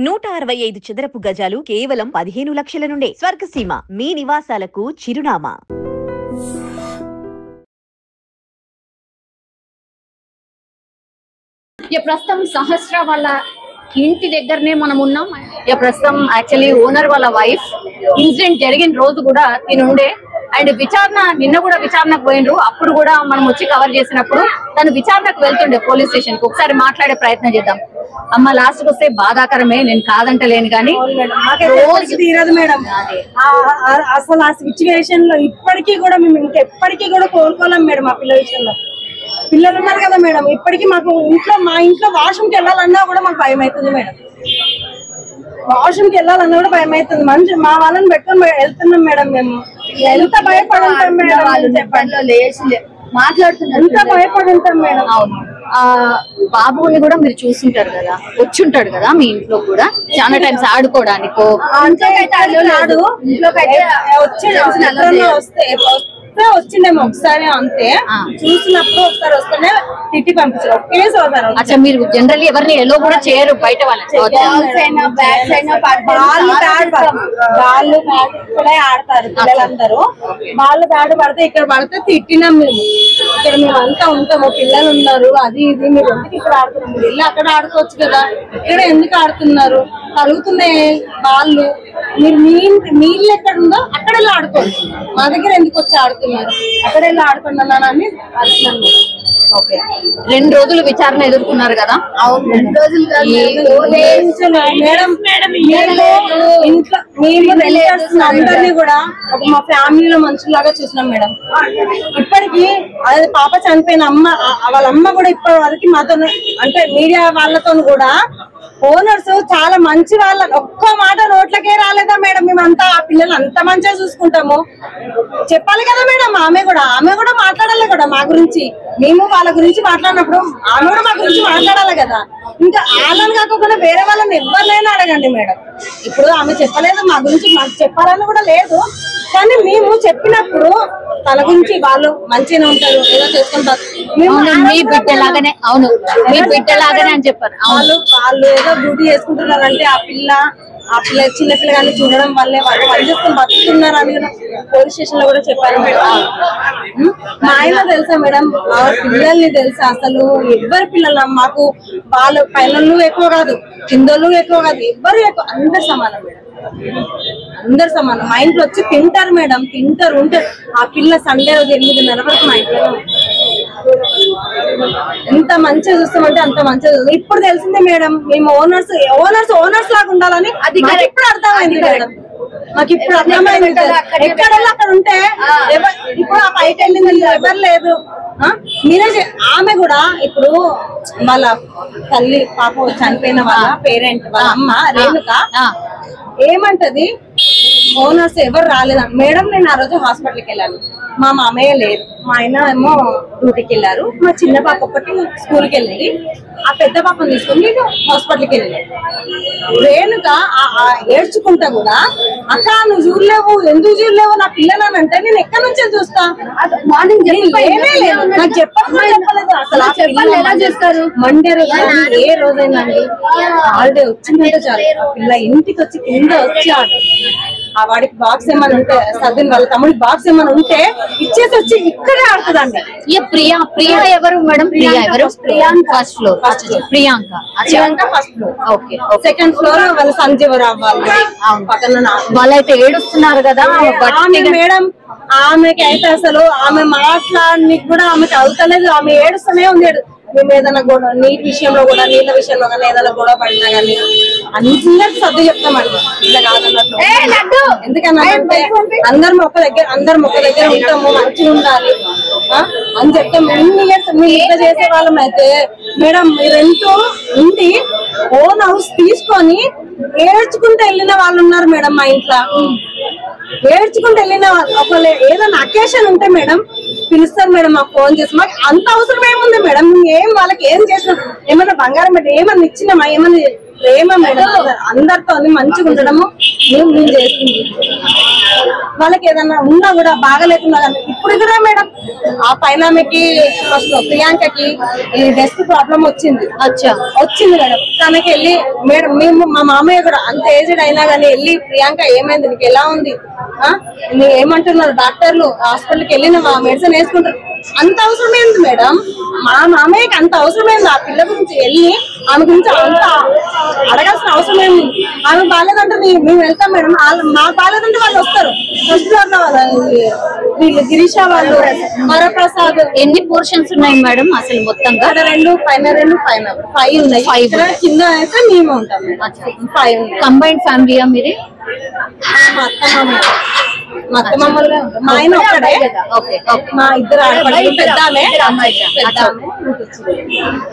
165 చదరపు గజాలు కేవలం 15 లక్షల నుండే. స్వర్గసీమ మీ నివాసాలకు చిరునామా. ప్రస్తుతం సహస్ర వాళ్ళ ఇంటి దగ్గరనే మనం ఉన్నాం. ప్రస్తుతం యాక్చువల్లీ ఓనర్ వాళ్ళ వైఫ్ ఇన్సిడెంట్ జరిగిన రోజు కూడా తినుండే అండ్ విచారణ నిన్న కూడా విచారణకు పోయినరు. అప్పుడు కూడా మనం వచ్చి కవర్ చేసినప్పుడు తను విచారణకు వెళ్తుండే పోలీస్ స్టేషన్ కి. ఒకసారి మాట్లాడే ప్రయత్నం చేద్దాం. అమ్మ లాస్ట్ కి వస్తే బాధాకరమే, నేను కాదంటలేను కానీ తీరదు మేడం. అసలు ఆ సిచ్యువేషన్ లో ఇప్పటికీ కూడా మేము ఇంకెప్పటికీ కూడా కోరుకోలేం మేడం. ఆ పిల్లల విషయంలో పిల్లలు ఉన్నారు కదా మేడం, ఇప్పటికీ మాకు మా ఇంట్లో వాష్రూమ్కి వెళ్ళాలన్నా కూడా మాకు భయం అవుతుంది మేడం. వాష్రూమ్కి వెళ్ళాలన్నా కూడా భయం అవుతుంది. మంచి మా వాళ్ళని పెట్టుకొని వెళ్తున్నాం మేడం. మేము ఎంత భయపడి ఉంటాం మేడం, మాట్లాడుతున్నాం, ఎంత భయపడి ఉంటాం మేడం. అవును, ఆ బాబుని కూడా మీరు చూస్తుంటారు కదా, వచ్చుంటాడు కదా మీ ఇంట్లో కూడా చాలా టైమ్స్ ఆడుకోవడానికో. వచ్చిండేమో ఒకసారి అంతే, చూసినప్పుడు ఒకసారి వస్తేనే తిట్టి పంపించారు. ఒకేసారి అచ్చా, మీరు జనరల్లీ ఎవరిని ఎలో కూడా చేయరు బయట వాళ్ళని? వాళ్ళు ఇక్కడే ఆడతారు పిల్లలందరూ. వాళ్ళు బ్యాట్ పడితే ఇక్కడ పడితే తిట్టినాం మేము. ఇక్కడ మేము అంతా ఉంటాము, పిల్లలు ఉన్నారు, అది ఇది, మీరు ఎందుకు ఇక్కడ ఆడుతున్నారు, మీరు వెళ్ళి అక్కడ ఆడుకోవచ్చు కదా, ఇక్కడ ఎందుకు ఆడుతున్నారు, కలుగుతున్నాయి వాళ్ళు, మీరు మీ ఇల్లు ఎక్కడ ఉందో అక్కడ వెళ్ళి ఆడుకోవచ్చు, మా దగ్గర ఎందుకు వచ్చి ఆడుతున్నారు, అక్కడ వెళ్ళి ఆడుకున్నానని అడుగుతున్నాను. ఓకే, 2 రోజులు విచారణ ఎదుర్కొన్నారు కదా? అవును, 2 రోజులు మేడం. ఇంట్లో మేము అందరినీ కూడా ఒక మా ఫ్యామిలీలో మనుషులాగా చూసినాం మేడం. ఇప్పటికి అదే పాప చనిపోయిన వాళ్ళ అమ్మ కూడా ఇప్పటి వరకు మాతో, అంటే మీడియా వాళ్ళతో కూడా ఓనర్స్ చాలా మంచి వాళ్ళ, ఒక్క మాట నోట్లకే రాలేదా మేడం? మేమంతా ఆ పిల్లలు అంత మంచిగా చూసుకుంటాము, చెప్పాలి కదా మేడం. ఆమె కూడా మాట్లాడాలి కదా మా గురించి. మేము వాళ్ళ గురించి మాట్లాడినప్పుడు ఆమె కూడా మా గురించి మాట్లాడాలి కదా. ఇంకా వాళ్ళని కాకుండా వేరే వాళ్ళని ఎవరినైనా అడగండి మేడం. ఇప్పుడు ఆమె చెప్పలేదు మా గురించి, మాకు చెప్పాలని కూడా లేదు, కానీ మేము చెప్పినప్పుడు తన గురించి వాళ్ళు మంచిగానే ఉంటారు, ఏదో చేసుకుంటారు, మీ బిడ్డలాగానే. అవును, మీ బిడ్డలాగానే అని చెప్పారు. వాళ్ళు ఏదో డ్యూటీ చేసుకుంటున్నారంటే ఆ పిల్ల చిన్న పిల్లగాన్ని చూడడం వల్లే వాళ్ళు పనిచేసుకుని బతుకుతున్నారని పోలీస్ స్టేషన్ లో కూడా చెప్పారు మేడం. మా ఆయన తెలుసా మేడం, ఆ పిల్లల్ని తెలుసా అసలు? ఎవరి పిల్లలు మాకు, వాళ్ళు పైనలు ఎక్కువ కాదు, కిందలు ఎక్కువ కాదు, ఎవ్వరు ఎక్కువ, అందరు సమానం మేడం, అందరు సమానం. మా ఇంట్లో వచ్చి తింటారు మేడం, తింటారు ఉంటారు. ఆ పిల్ల సండే రోజు 8:30 వరకు మా ఇంట్లో ఎంత మంచిగా చూస్తామంటే అంత మంచిగా చూస్తాం. ఇప్పుడు తెలిసిందే మేడం, మేము ఓనర్స్ లాగా ఉండాలని అది ఇప్పుడు అర్థమైంది మేడం. మాకు ఇప్పుడు అర్థమైంది. ఎక్కడ అక్కడ ఉంటే ఇప్పుడు ఆ పైకి వెళ్ళింది ఎవరు లేదు. మీరే ఆమె కూడా ఇప్పుడు వాళ్ళ తల్లి పాప చనిపోయిన వాళ్ళ పేరెంట్ వాళ్ళ అమ్మ రేణుక ఏమంటది, ఓనర్స్ ఎవరు రాలేదని. మేడం నేను ఆ రోజు హాస్పిటల్కి వెళ్ళాను, మా మామయ్య లేరు, మా ఆయన ఏమో డ్యూటీకి వెళ్ళారు, మా చిన్న పాప ఒకటి స్కూల్కి వెళ్ళింది, ఆ పెద్ద పాపను తీసుకుని నేను హాస్పిటల్కి వెళ్ళాను. రేణుక ఏడ్చుకుంటా కూడా, అక్క నువ్వు చూడలేవు, ఎందుకు చూడలేవు నా పిల్లలని అంటే, నేను ఎక్కడి నుంచి చూస్తా, మార్నింగ్ ఏమీ లేదు నాకు చెప్పలేదు అసలు. ఎలా చేస్తారు మండే రోజు, ఏ రోజైనా అండి హాలిడే వచ్చిందంటే చాలు, పిల్ల ఇంటికి వచ్చి కింద వచ్చి ఆ వాడికి బాక్స్ ఏమైనా ఉంటే, సద్దిన వాళ్ళ తమ్ముడికి బాక్స్ ఏమైనా ఉంటే ఇచ్చేసి వచ్చి ఇక్కడే ఆడుతుందండి. ప్రియా ఎవరు మేడం? ప్రియా ఎవరు? Priyanka first floor. Priyanka first floor. Okay, second floor వాళ్ళ సంజీవరావు వాళ్ళు పక్కన. వాళ్ళైతే ఏడుస్తున్నారు కదా మేడం. ఆమెకి అయితే అసలు ఆమె మాట్లాడడానికి కూడా ఆమెకి అవుతలేదు, ఆమె ఏడుస్తూనే ఉంది. మేము ఏదైనా గొడవ నీటి విషయంలో కూడా, నీళ్ళ విషయంలో కానీ ఏదైనా గొడవ పడినా కానీ అందరికి సర్ది చెప్తామండి, ఇట్లా కాదన్నట్టు. ఎందుకన్నా అందరం ఒక దగ్గర ఉంటాము, మంచిగా ఉండాలి అని చెప్తాం. ఎన్ని ఇయర్స్ మేము ఇట్లా చేసే వాళ్ళం అయితే మేడం, మీరెంతో ఉండి ఓన్ హౌస్ తీసుకొని ఏడ్చుకుంటూ వెళ్ళిన వాళ్ళు ఉన్నారు మేడం. మా ఇంట్లో ఏడ్చుకుంటూ వెళ్ళిన వాళ్ళు, ఒకవేళ ఏదైనా అకేషన్ ఉంటే మేడం పిలుస్తారు మేడం, మాకు ఫోన్ చేసి. మాకు అంత అవసరం ఏముంది మేడం, ఏం వాళ్ళకి ఏం చేసినాం, ఏమన్నా బంగారం పెట్టి ఏమన్నా ఇచ్చినామా, ఏమన్నా ప్రేమ మేడం. అందరితో మంచిగా ఉండడము మేము చేస్తుంది. వాళ్ళకి ఏదన్నా ఉన్నా కూడా బాగలేకున్నా కానీ ఇప్పుడు కూడా మేడం ఆ పైన ఆమెకి ఫస్ట్ ప్రియాంకకి ఈ డెస్క్ ప్రాబ్లం వచ్చింది మేడం. తనకి వెళ్ళి మేడం మేము మా మామయ్య కూడా అంత ఏజ్డ్ అయినా కానీ వెళ్ళి ప్రియాంక ఏమైంది నీకు ఎలా ఉంది నువ్వు ఏమంటున్నారు డాక్టర్లు హాస్పిటల్కి వెళ్ళిన మెడిసిన్ వేసుకుంటారు. అంత అవసరమైంది మేడం మా మామయ్యకి అంత అవసరమైంది ఆ పిల్ల గురించి వెళ్ళి ఆమె గురించి అంత అడగాల్సిన అవసరం ఏమి. ఆమె బాగాలేదంటే మేము వెళ్తాం మేడం. మా బాగాలేదంటే వాళ్ళు వస్తారు. ఫస్ట్ ఫ్లోర్ లో వీళ్ళు గిరీష వాళ్ళు వరప్రసాద్. ఎన్ని పోర్షన్స్ ఉన్నాయి మేడం అసలు మొత్తంగా? 2 పైన 5 ఉన్నాయి. 5 కింద అయితే మేము ఉంటాం. 5 కంబైన్డ్ ఫ్యామిలీయా మీరే? మా అత్తమ్మలుగా మా ఆయన ఒక్కడే. మా ఇద్దరు ఆడపడులు పెద్దామే.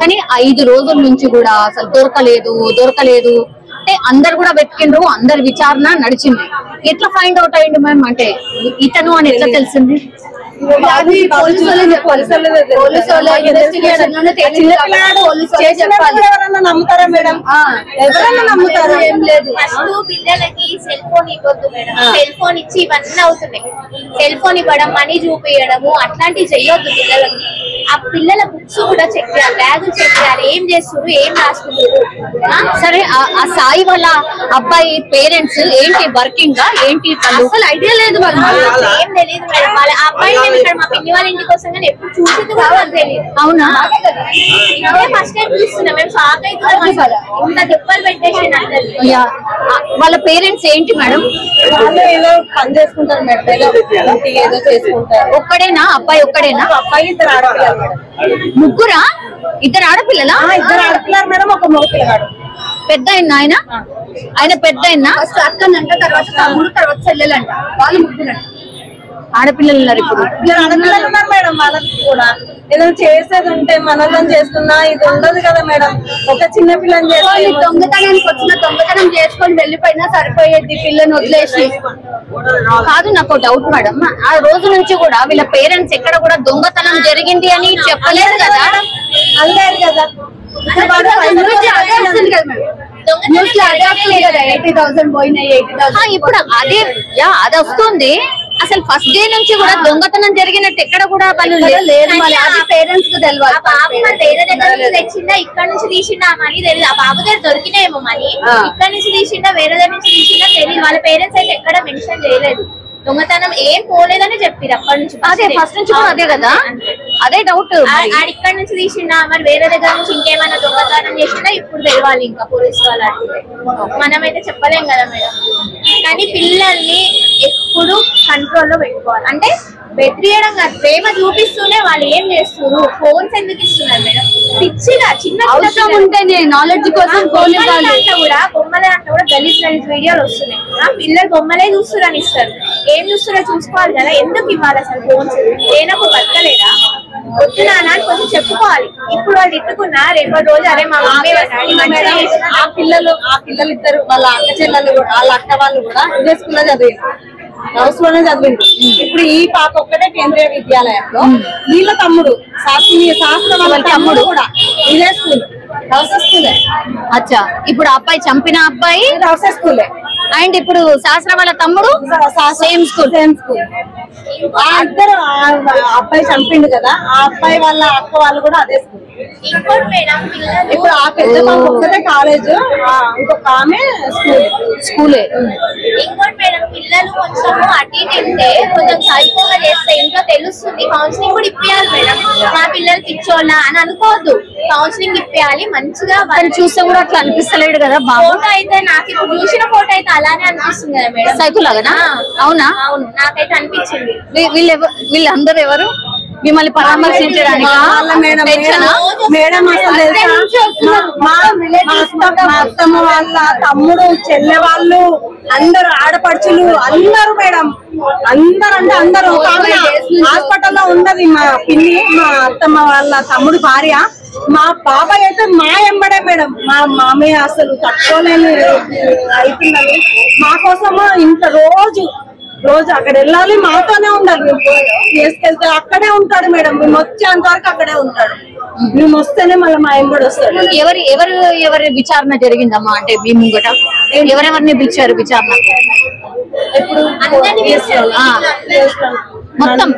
కానీ 5 రోజుల నుంచి కూడా అసలు దొరకలేదు అంటే అందరు కూడా వెతికిండ్రు, అందరి విచారణ నడిచింది. ఎట్లా ఫైండ్ అవుట్ అయ్యింది మ్యామ్? అంటే ఇతను అని ఎట్లా తెలిసింది? ఎవరన్నా నమ్ముతారా మేడం? ఎవరన్నా నమ్ముతారా? ఏం లేదు. పిల్లలకి సెల్ ఫోన్ ఇవ్వద్దు మేడం. సెల్ ఫోన్ ఇచ్చి ఇవన్నీ అవుతున్నాయి. సెల్ ఫోన్ ఇవ్వడం, మనీ చూపించడము అట్లాంటివి చెయ్యొద్దు పిల్లలకి. ఆ పిల్లల బుక్స్ కూడా చెక్ చేయాలి, బ్యాగులు చెక్ చేయాలి, ఏం చేస్తున్నారు, ఏం రాసుకుంటారు. సరే ఆ సాయి వాళ్ళ అబ్బాయి పేరెంట్స్ ఏంటి, వర్కింగ్ ఏంటి? అసలు ఐడియా లేదు, ఏం తెలియదు మేడం. వాళ్ళ అబ్బాయి ఇక్కడ మా పిన్ని వాళ్ళ ఇంటికి వస్తాం కానీ ఎప్పుడు చూసింది కూడా వాళ్ళకి తెలియదు. అవునా? ఫస్ట్ టైం చూస్తున్నాం మేము. షాక్ అవుతున్నాం. ఇంత దెబ్బలు పెట్టేసి వాళ్ళ పేరెంట్స్ ఏంటి మేడం? వాళ్ళు ఏదో పని చేసుకుంటారు మేడం, ఏదో చేసుకుంటారు. ఒక్కడేనా అబ్బాయి? ఒక్కడేనా అబ్బాయి? 2 ఆడపిల్లలు మేడం. ముగ్గురా? 2 ఆడపిల్లలా? 2 ఆడపిల్లలు మేడం, ఒక మగ పిల్లగాడు. పెద్ద ఆయన పెద్ద అక్కనంట, తర్వాత తమ్ముడు, తర్వాత చెల్లెలంట. వాళ్ళు ముగ్గురంట. ఆడపిల్లలు ఉన్నారు. ఇప్పుడు ఆడపిల్లలు ఉన్నారు మేడం. వాళ్ళకి కూడా ఏదైనా చేసేది ఉంటే మనల్ని చేస్తున్నా ఇది ఉండదు కదా మేడం. ఒక చిన్న పిల్లని చేసుకొని దొంగతనానికి వచ్చిన దొంగతనం చేసుకొని వెళ్ళిపోయినా సరిపోయేది పిల్లని వదిలేసి. కాదు, నాకు డౌట్ మేడం. ఆ రోజు నుంచి కూడా వీళ్ళ పేరెంట్స్ ఎక్కడ కూడా దొంగతనం జరిగింది అని చెప్పలేదు కదా? అనలేదు కదా. ఇప్పుడు అదే అది వస్తుంది. అసలు ఫస్ట్ డే నుంచి కూడా దొంగతనం జరిగినట్టు ఎక్కడ కూడా వాళ్ళు లేదు. పేరెంట్స్ కు తెలియదు. ఆ బాబు వేరే దగ్గర నుంచి తెచ్చిందా, ఇక్కడ నుంచి తీసిండా మనీ తెలియదు. ఆ బాబు దగ్గర దొరికినాయేమో మనీ, ఇక్కడ నుంచి తీసిండా వేరే దగ్గర నుంచి తీసిండా తెలియదు. వాళ్ళ పేరెంట్స్ అయితే ఎక్కడ మెన్షన్ చేయలేదు. దొంగతనం ఏం పోలేదని చెప్పారు అప్పటి నుంచి. అదే ఫస్ట్ నుంచి కూడా అదే కదా, అదే డౌట్. ఆడ ఇక్కడ నుంచి తీసిండా, మరి వేరే దగ్గర నుంచి ఇంకేమైనా దొంగతనం చేసిందా ఇప్పుడు తెలియాలి. ఇంకా పోలీసు వాళ్ళు అడిగితే మనమైతే చెప్పలేం కదా మేడం. కానీ పిల్లల్ని ఎప్పుడు కంట్రోల్లో పెట్టుకోవాలి. అంటే బెదిరియడం కాదు, ప్రేమ చూపిస్తూనే వాళ్ళు ఏం చేస్తున్నారు. ఫోన్స్ ఎందుకు ఇస్తున్నారు మేడం? పిచ్చిగా చిన్న అవసరం ఉంటేనే నాలెడ్జ్ కోసం బొమ్మలే అంతా కూడా గలీజ్ వీడియోలు వస్తున్నాయి. పిల్లలు బొమ్మలే చూస్తురని ఇస్తారు. ఏం చూస్తారో చూసుకోవాలి కదా. ఎందుకు ఇవ్వాలి అసలు ఫోన్స్? లేనప్పుడు బతకలేదా? వద్దునానా అని కొంచెం చెప్పుకోవాలి. ఇప్పుడు వాళ్ళు ఇట్టుకున్నా రేపటి రోజు అరే మా మమ్మీ ఆ పిల్లలు ఇద్దరు వాళ్ళ అక్క చెల్లెలు కూడా, వాళ్ళ అక్క వాళ్ళు కూడా ఇదే స్కూల్లో చదివారు, హౌస్ లోనే చదివింది. ఇప్పుడు ఈ పాప ఒక్కటే కేంద్రీయ విద్యాలయంలో, వీళ్ళ తమ్ముడు శాస్త్రం వాళ్ళ తమ్ముడు కూడా ఇదే స్కూల్, హౌస్ స్కూలే. అచ్చా, ఇప్పుడు అబ్బాయి చంపిన అబ్బాయి హౌస్ స్కూలే, అండ్ ఇప్పుడు శాస్త్ర వాళ్ళ తమ్ముడు సేమ్ స్కూల్. ఆ ఇద్దరు అబ్బాయి చంపిండు కదా, ఆ అబ్బాయి వాళ్ళ అక్క వాళ్ళు కూడా అదే స్కూల్. ఇంకోటి మేడం, పిల్లలు ఇప్పుడు ఆ పెద్ద పాప ఒక్కటే కాలేజ్, ఇంకొక ఆమె స్కూలే. ఇంకోటి మేడం, పిల్లలు కొంచెం అటు ఇటు ఉంటే కొంచెం సైకోగా చేస్తే ఇంట్లో తెలుస్తుంది. కౌన్సిలింగ్ కూడా ఇప్పియాలి మేడం. మా పిల్లలు పిచ్చోళ్ళ అని అనుకోవద్దు, కౌన్సిలింగ్ ఇప్పియాలి. మంచిగా వాళ్ళు చూస్తే కూడా అట్లా అనిపిస్తలేడు కదా. ఫోటో అయితే నాకు ఇప్పుడు చూసిన ఫోటో అయితే అలానే అనిపిస్తుంది కదా మేడం. సైకో లాగానా? అవునా? అవును, నాకైతే అనిపించింది. వీళ్ళందరూ ఎవరు మిమ్మల్ని పరామర్శించడానికి? మేడం అసలు తెలుసా, మా అత్తమ్మ వాళ్ళ తమ్ముడు, చెల్లె వాళ్ళు, అందరు ఆడపడుచులు అందరూ మేడం, అందరు అంటే అందరూ. హాస్పిటల్లో ఉన్నది మా పిన్ని, మా అత్తమ్మ వాళ్ళ తమ్ముడు భార్య. మా బాబాయ్ అయితే మా ఎంబడే మేడం. మా మామయ్య అసలు తట్టుకోలేని అవుతున్నది. మా కోసము ఇంత రోజు అక్కడ వెళ్ళాలి, మాతోనే ఉండాలి. తీసుకెళ్తే అక్కడే ఉంటాడు మేడం. మేము వచ్చేంత వరకు అక్కడే ఉంటాడు. మేము వస్తేనే మళ్ళీ మా ఆయన కూడా వస్తాడు. ఎవరి విచారణ జరిగిందమ్మా? అంటే మీ ముంగట ఎవరెవరిని పిలిచారు విచారణ? ఇప్పుడు మొత్తం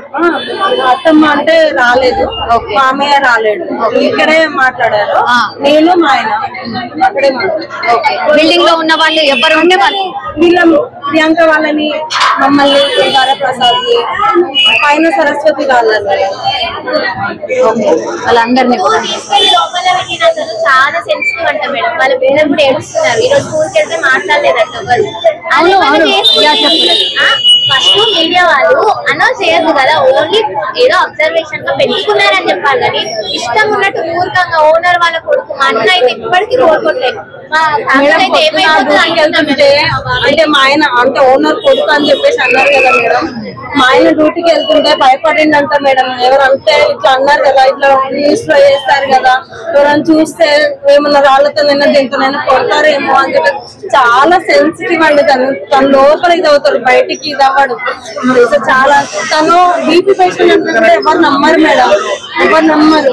అత్తమ్మ అంటే రాలేదు, మామయ్య రాలేడు, ఇక్కడే మాట్లాడారు. నేను మా ఆయన అక్కడే మాట్లాడారు. బిల్డింగ్ లో ఉన్న వాళ్ళు ఎవరు ఉంటే వాళ్ళు వీళ్ళ ప్రియాంక వాళ్ళని, మమ్మల్ని, వరప్రసాద్ పైన సరస్వతి వాళ్ళని వాళ్ళందరినీ చాలా సెన్సిటివ్ అంట మేడం. వాళ్ళ పిల్లలు కూడా ఏడుస్తున్నారు. ఈ రోజు స్కూల్కి వెళ్తే మాట్లాడలేదంట ఎవరు. ఫస్ట్ మీడియా వాళ్ళు అనౌన్స్ చేయొద్దు కదా, ఓన్లీ ఏదో అబ్జర్వేషన్ గా పెట్టుకున్నారని చెప్పాలి. కానీ ఇష్టం ఉన్నట్టు మూర్ఖంగా ఓనర్ వాళ్ళ కొడుకు మా అన్న అయితే ఇప్పటికీ కోరుకోవట్లేదు. అంటే మా ఆయన అంటే ఓనర్ కొడుకు అని చెప్పేసి అన్నారు కదా మేడం. మా ఆయన డ్యూటీకి వెళ్తుంటే భయపడిందంట మేడం. ఎవరంటే ఇట్లా అన్నారు కదా, ఇట్లా న్యూస్ లో చేస్తారు కదా, ఎవరైనా చూస్తే ఏమన్నా రాళ్లతో దీంతోనైనా కొడతారేమో అని చెప్పి చాలా సెన్సిటివ్ అండి. తన లోపల ఇది అవుతారు, బయటికి ఇది అవ్వడు. చాలా తను బీపీ పేషెంట్ అంటే ఎవరు నమ్మరు మేడం, ఎవరు నమ్మరు.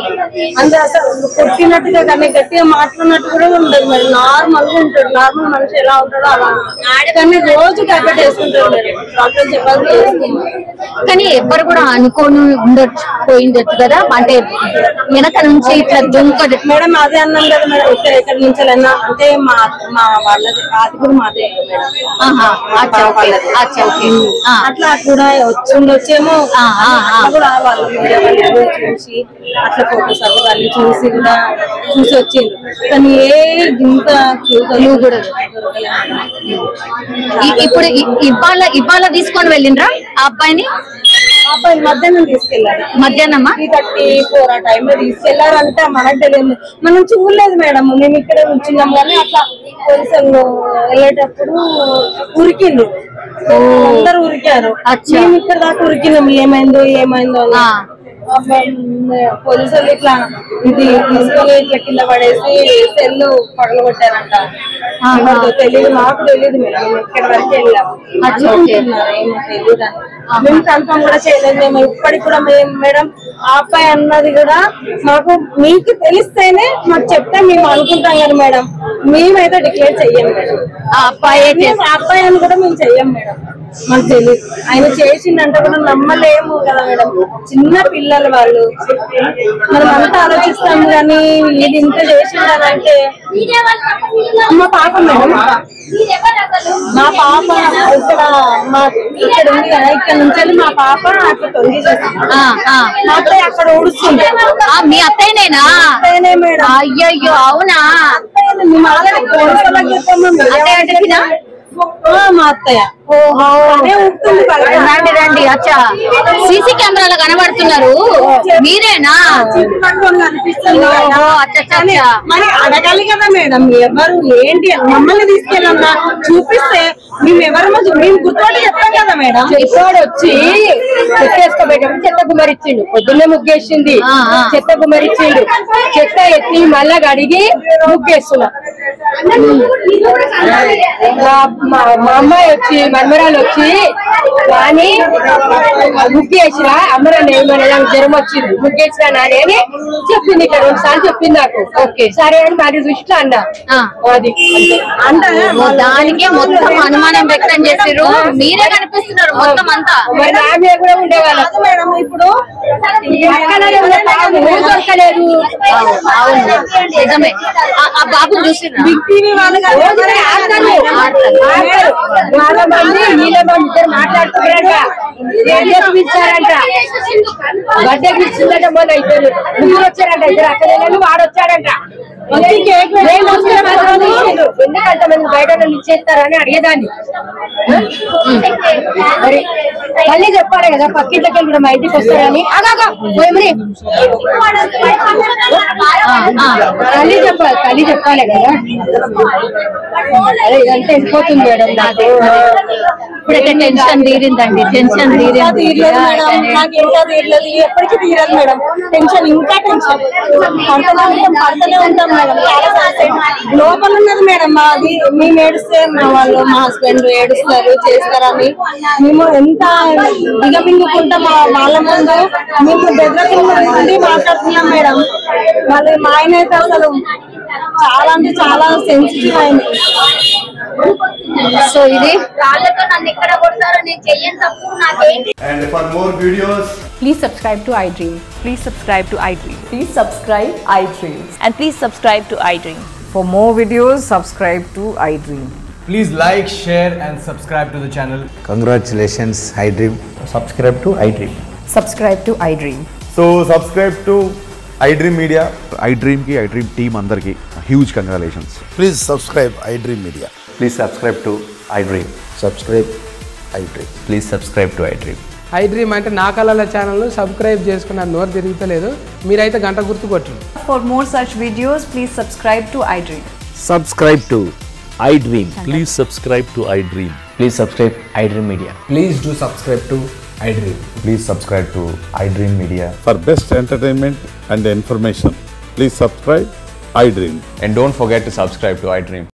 అంటే అసలు కొట్టినట్టుగా కానీ గట్టిగా మాట్లాడినట్టు కూడా ఉండదు మేడం. నార్మల్ గా ఉంటాడు, నార్మల్ మనిషి ఎలా ఉంటాడో అలా. కానీ రోజు టాబ్లెట్ వేసుకుంటాడు మేడం, డాక్టర్ చెప్పాలి. కానీ ఎవ్వరు కూడా అనుకోని పోయిండొచ్చు కదా, అంటే వెనక నుంచి ఇట్లా దుంకదు మేడం. అదే అన్నాం కదా మేడం, ఎక్కడి నుంచి అంటే మా వాళ్ళది అది కూడా మాదే అట్లా కూడా వచ్చిండొచ్చేమో. కూడా వాళ్ళు చూసి అట్లా ఫోటోస్ అవి చూసి కూడా చూసి వచ్చింది. కానీ ఏ ఇంత కూడా ఇప్పుడు ఇవాళ తీసుకొని వెళ్ళిండ్రా ఆ అబ్బాయిని? అబ్బాయి మధ్యాహ్నం తీసుకెళ్లారు. మధ్యాహ్నమా 3:34 ఆ టైంలో తీసుకెళ్లారంటే మనకు తెలియదు, మనం చూడలేదు మేడం. మేము ఇక్కడే ఉంచున్నాం కానీ అట్లా పోలీసులు వెళ్ళేటప్పుడు ఉరికిండు, అందరు ఉరికారు. మేము ఇక్కడ దాకా ఉరికినాం, ఏమైందో పోలీసులు ఇట్లా ఇది తీసుకొని ఇట్లా కింద పడేసి సెల్లు పగలగొట్టారంట. తెలియదు, మాకు తెలియదు మేడం. మేము ఇక్కడ వరకు వెళ్ళాము, ఏమో తెలియదు అని మేము కన్ఫర్మ్ కూడా చేయలేదు. మేము ఇప్పటికి కూడా మేడం ఆ అబ్బాయి అన్నది కూడా మాకు మీకు తెలిస్తేనే మాకు చెప్తే మేము అనుకుంటాం కదా మేడం. మేమైతే డిక్లేర్ చెయ్యం మేడం. ఆ అబ్బాయి అని కూడా మేము చెయ్యం మేడం. మాకు తెలియదు, ఆయన చేసిందంటే కూడా నమ్మలేము కదా మేడం. చిన్న పిల్లలు వాళ్ళు, మనం అంతా ఆలోచిస్తాం కానీ ఇది ఇంత చేసిందంటే. మా పాప మేడం, మా పాప ఇక్కడ ఉంది కదా, ఇక్కడ నుంచి మా పాప అట్లా తొంగి మా అత్తయ్య అక్కడ ఊడుస్తుంది. మీ అత్తయ్యనేనా? అత్తయ్యనే మేడం. అయ్యయ్యో అవునా? మేము ఆల్రెడీ అత్తయ్య అంటే మా అత్తయ్య రండి. అచ్చా, సీసీ కెమెరాలో కనబడుతున్నారు, మీరేనా? మరి అడగాలి కదా మేడం, ఎవరు ఏంటి మమ్మల్ని తీసుకెళ్ళన్నా చూపిస్తే మేము ఎవరు మేము గుర్తోటి చెప్తాం కదా మేడం. ఇప్పుడు వచ్చి చెత్తేసుకోబెట్టేప్పుడు చెత్త గుమ్మరిచ్చిండు, పొద్దున్నే ముగ్గేసింది, చెత్త గుమ్మరిచ్చిండు, చెత్త ఎత్తి మళ్ళా కడిగి ముగ్గేస్తున్నా. మా అమ్మాయి వచ్చి మన్మరాలు వచ్చి కానీ ముగ్గేసినా అమ్మరాన్ని ఏమన్నా జ్వరం వచ్చింది, ముగ్గేసినా నాని అని చెప్పింది. ఇక్కడ 2 సార్లు చెప్పింది నాకు. ఓకే సరే అని మరి దృష్టిలో అన్నా. అది అంటే దానికే మొత్తం అనుమానం వ్యక్తం చేసారు, మీరే కనిపిస్తున్నారు మొత్తం అంతా. మరి నా మీద కూడా ఉండేవాళ్ళం మేడం. ఇప్పుడు దొరకలేదు. అవును నిజమే. ఆ బాబు చూసి బిగ్ టీవీ వాళ్ళు చాలా మంది ఇద్దరు మాట్లాడుతున్నారంట, ఇచ్చారంట, బర్త్డేకి ఇచ్చిందంట. మొన్న ఇద్దరు ముగ్గురు వచ్చారంట, ఇద్దరు అక్కడ వాడు వచ్చాడంట. ఎందుకంటే మంది బయట ఇచ్చేస్తారని అడిగేదాన్ని. మరి తల్లి చెప్పాలి కదా, పక్కింట్లోకి వెళ్ళి మా ఇంటికి వస్తారని. తల్లి చెప్పాలి కదా. అదే ఇదంతా వెళ్ళిపోతుంది మేడం నాకు. ఇప్పుడైతే టెన్షన్ తీరిందండి, టెన్షన్ తీరలేదు మేడం. నాకు ఇంకా తీరలేదు, ఎప్పటికీ తీరదు మేడం. టెన్షన్ ఇంకా టెన్షన్ పడుతూనే ఉంటాం మేడం. లోపల ఉన్నది మేడం మాది. మేము ఏడుస్తే మా హస్బెండ్ ఏడుస్తారు చేస్తారని మేము ఎంత దిగమింగుకుంటాం వాళ్ళ ముందు. మేము దగ్గర మాట్లాడుతున్నాం మేడం. మళ్ళీ మా ఆయన అయితే అసలు చాలా అంటే చాలా సెన్సిటివ్ అయింది. సో ఇది రాళ్ళతో నన్ను ఎక్కడ కొడతారో నేను చెయ్యని తప్పు నాకేంటి. And for more videos, please subscribe to iDream. Please subscribe to iDream. Please subscribe iDream. And please subscribe to iDream. For more videos, subscribe to iDream. please like, share and subscribe to the channel. Congratulations, iDream. Subscribe to iDream. Subscribe to iDream. So subscribe to iDream Media. iDream ki iDream team andarki huge congratulations. Please subscribe iDream Media. Please subscribe to iDream. Subscribe iDream. Please subscribe to iDream. iDream అంటే నా కళల channel subscribe చేసుకున్న నోరు తిరుగుతలేదు మీరైతే గంట గుర్తు కొట్టండి. For more such videos, please subscribe to iDream. Subscribe to iDream. Please subscribe to iDream. Please subscribe iDream Media. Please do subscribe to iDream. Please subscribe to iDream Media. For best entertainment and information, please subscribe iDream. And don't forget to subscribe to iDream.